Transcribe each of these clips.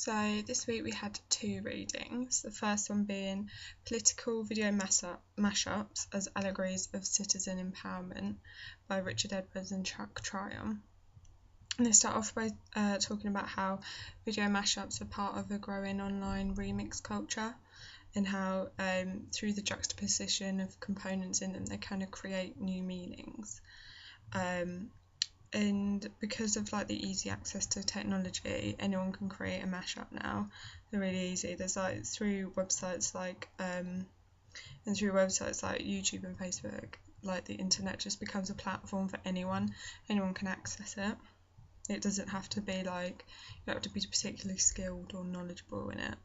So this week we had two readings, the first one being Political Video Mashups as Allegories of Citizen Empowerment by Richard Edwards and Tryon. And they start off by talking about how video mashups are part of a growing online remix culture and how through the juxtaposition of components in them they kind of create new meanings. And because of like the easy access to technology, anyone can create a mashup now. They're really easy. There's like through websites like YouTube and Facebook, like the internet just becomes a platform for anyone. Anyone can access it. It doesn't have to be like you have to be particularly skilled or knowledgeable in it.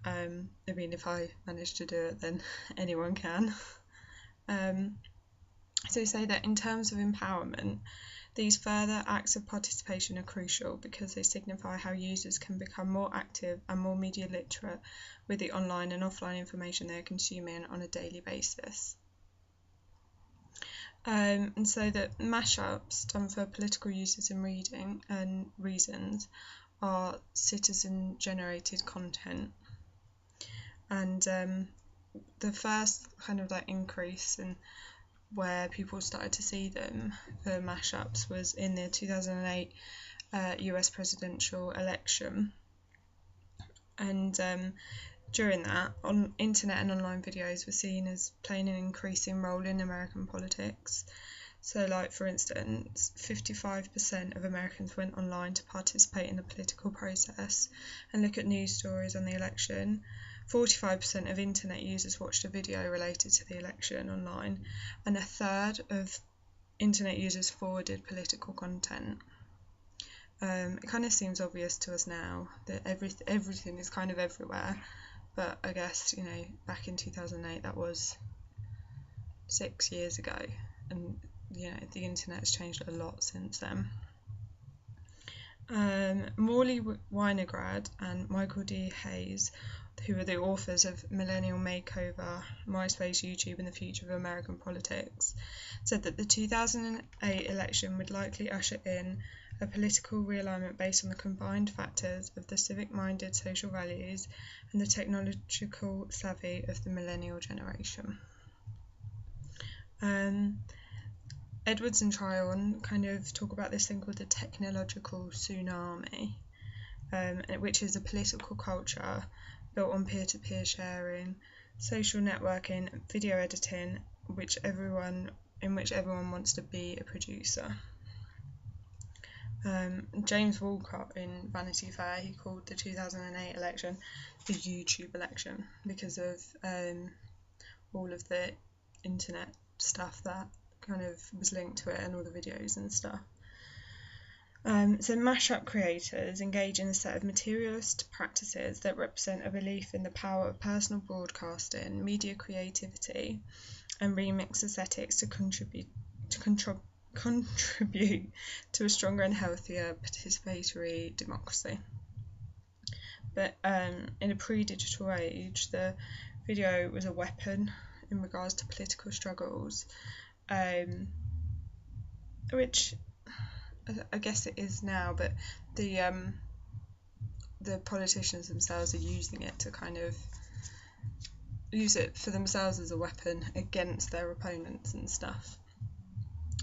I mean, if I manage to do it, then anyone can. So they say that in terms of empowerment, these further acts of participation are crucial because they signify how users can become more active and more media literate with the online and offline information they are consuming on a daily basis. And so that mashups done for political uses and reading and reasons are citizen-generated content. And the first kind of like increase in where people started to see them for mashups was in the 2008 US presidential election. And during that, on internet and online videos were seen as playing an increasing role in American politics. So like for instance, 55% of Americans went online to participate in the political process and look at news stories on the election. 45% of internet users watched a video related to the election online, and a third of internet users forwarded political content. It kind of seems obvious to us now that everything is kind of everywhere, but I guess, you know, back in 2008, that was 6 years ago, and you know, the internet has changed a lot since then. Morley Winograd and Michael D. Hayes, who are the authors of Millennial Makeover, MySpace, YouTube and the Future of American Politics, said that the 2008 election would likely usher in a political realignment based on the combined factors of the civic-minded social values and the technological savvy of the millennial generation. Edwards and Tryon kind of talk about this thing called the technological tsunami, which is a political culture built on peer-to-peer sharing, social networking, video editing, in which everyone wants to be a producer. James Walcott in Vanity Fair, he called the 2008 election the YouTube election because of all of the internet stuff that kind of was linked to it and all the videos and stuff. So mashup creators engage in a set of materialist practices that represent a belief in the power of personal broadcasting, media creativity, and remix aesthetics to contribute to a stronger and healthier participatory democracy. But in a pre-digital age, the video was a weapon in regards to political struggles, which I guess it is now, but the politicians themselves are using it to kind of use it for themselves as a weapon against their opponents and stuff.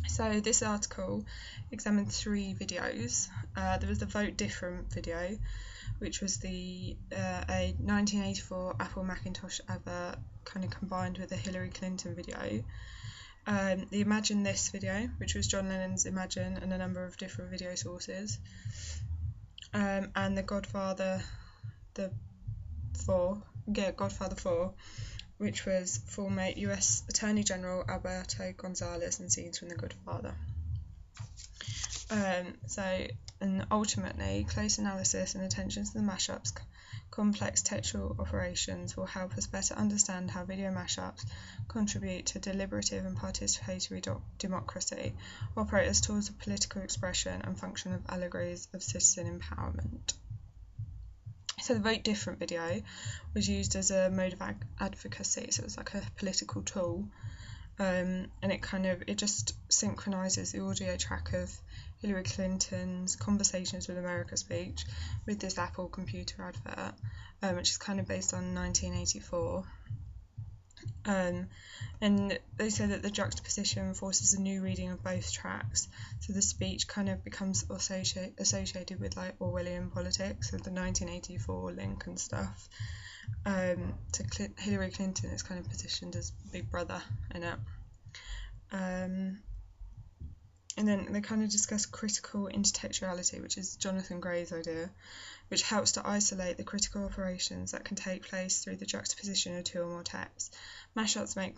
So this article examined 3 videos. There was the Vote Different video, which was a 1984 Apple Macintosh advert kind of combined with a Hillary Clinton video. The Imagine This video, which was John Lennon's Imagine and a number of different video sources, and the Godfather 4, which was former US Attorney General Alberto Gonzales and scenes from The Godfather. And ultimately, close analysis and attention to the mashups' complex textual operations will help us better understand how video mashups contribute to deliberative and participatory democracy, operate as tools of political expression, and function as allegories of citizen empowerment. So the Vote Different video was used as a mode of advocacy, so it was like a political tool, and it just synchronises the audio track of Hillary Clinton's Conversations with America speech with this Apple computer advert, which is kind of based on 1984. And they say that the juxtaposition forces a new reading of both tracks, so the speech kind of becomes associated with like Orwellian politics, so the 1984 link and stuff. So Hillary Clinton is kind of positioned as Big Brother in it. And then they kind of discuss critical intertextuality, which is Jonathan Gray's idea, which helps to isolate the critical operations that can take place through the juxtaposition of two or more texts. Mashups make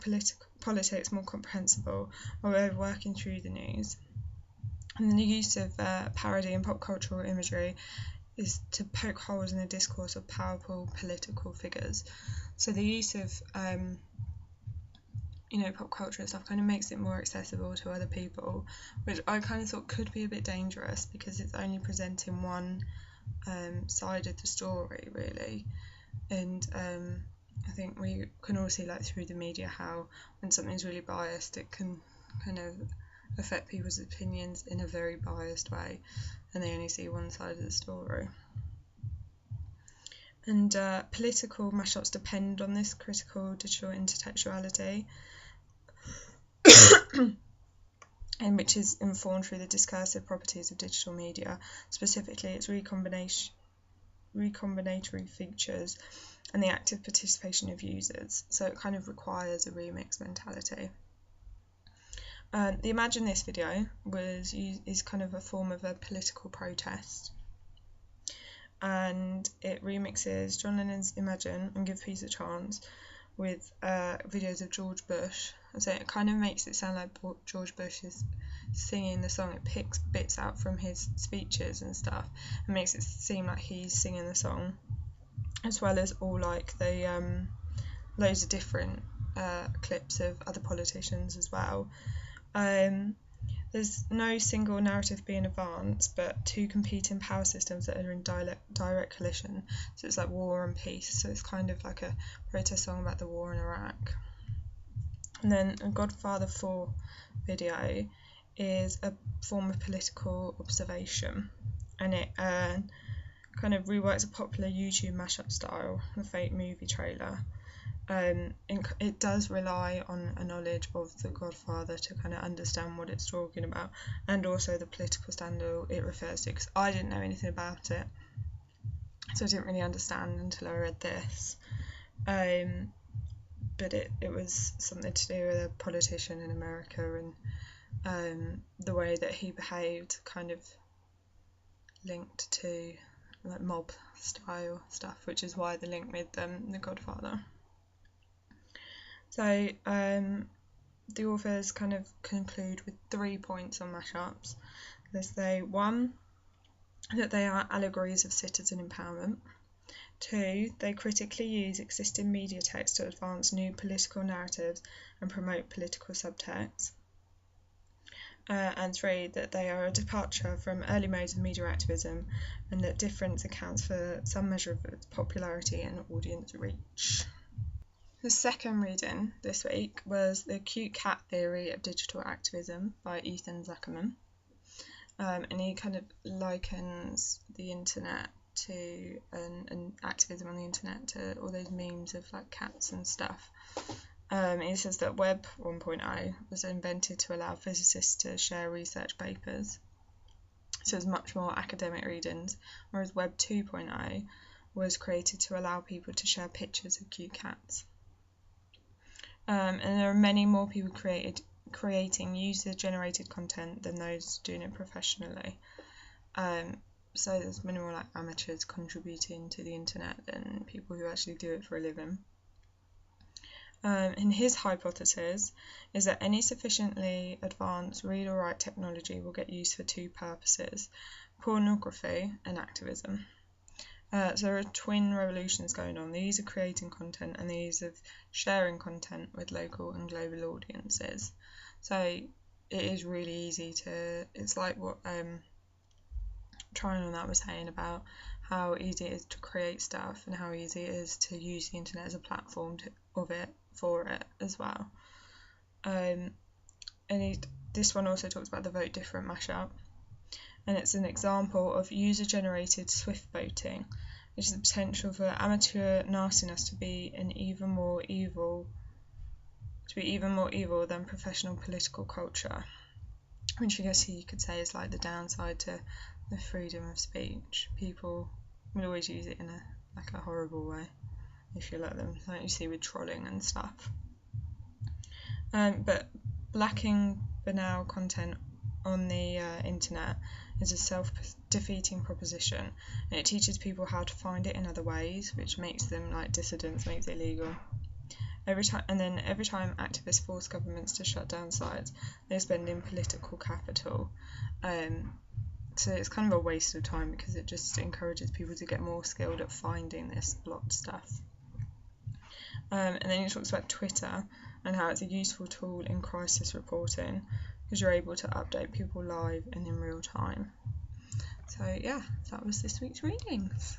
politics more comprehensible while working through the news. And then the use of parody and pop cultural imagery is to poke holes in the discourse of powerful political figures. So the use of pop culture and stuff kind of makes it more accessible to other people, which I kind of thought could be a bit dangerous because it's only presenting one side of the story, really. And I think we can all see, like, through the media how when something's really biased, it can kind of affect people's opinions in a very biased way, and they only see one side of the story. And political mashups depend on this critical digital intertextuality, and which is informed through the discursive properties of digital media, specifically its recombinatory features and the active participation of users. So it kind of requires a remix mentality. The Imagine This video is kind of a form of a political protest, and it remixes John Lennon's Imagine and Give Peace a Chance with videos of George Bush. So it kind of makes it sound like George Bush is singing the song. It picks bits out from his speeches and stuff and makes it seem like he's singing the song, as well as all like the loads of different clips of other politicians as well. There's no single narrative being advanced, but two competing power systems that are in direct collision. So it's like war and peace. So it's kind of like a protest song about the war in Iraq. And then a Godfather 4 video is a form of political observation, and it kind of reworks a popular YouTube mashup style, a fake movie trailer. It does rely on a knowledge of The Godfather to kind of understand what it's talking about, and also the political scandal it refers to, because I didn't know anything about it, so I didn't really understand until I read this. But it was something to do with a politician in America, and the way that he behaved kind of linked to like mob style stuff, which is why the link with The Godfather. So the authors kind of conclude with 3 points on mashups. They say, 1, that they are allegories of citizen empowerment. 2, they critically use existing media text to advance new political narratives and promote political subtext. And 3, that they are a departure from early modes of media activism, and that difference accounts for some measure of its popularity and audience reach. The second reading this week was The Cute Cat Theory of Digital Activism by Ethan Zuckerman. And he kind of likens the internet to and activism on the internet to all those memes of like cats and stuff. He says that Web 1.0 was invented to allow physicists to share research papers, so it's much more academic readings, whereas Web 2.0 was created to allow people to share pictures of cute cats. And there are many more people creating user-generated content than those doing it professionally. So there's many more like amateurs contributing to the internet than people who actually do it for a living. And his hypothesis is that any sufficiently advanced read or write technology will get used for 2 purposes: pornography and activism. So there are twin revolutions going on, the ease of creating content and the ease of sharing content with local and global audiences. So it is really easy to, it's like what Tryon and that was saying about how easy it is to create stuff and how easy it is to use the internet as a platform for it as well. And this one also talks about the Vote Different mashup. and it's an example of user-generated swift voting, which is the potential for amateur nastiness to be even more evil than professional political culture, which I guess you could say is like the downside to the freedom of speech. People will always use it in a horrible way if you let them, like you see with trolling and stuff. But lacking banal content on the internet is a self-defeating proposition, and it teaches people how to find it in other ways, which makes them like dissidents, makes it illegal. Every time activists force governments to shut down sites, they're spending political capital. So it's kind of a waste of time because it just encourages people to get more skilled at finding this blocked stuff. And then he talks about Twitter and how it's a useful tool in crisis reporting because you're able to update people live and in real time. So yeah, that was this week's readings.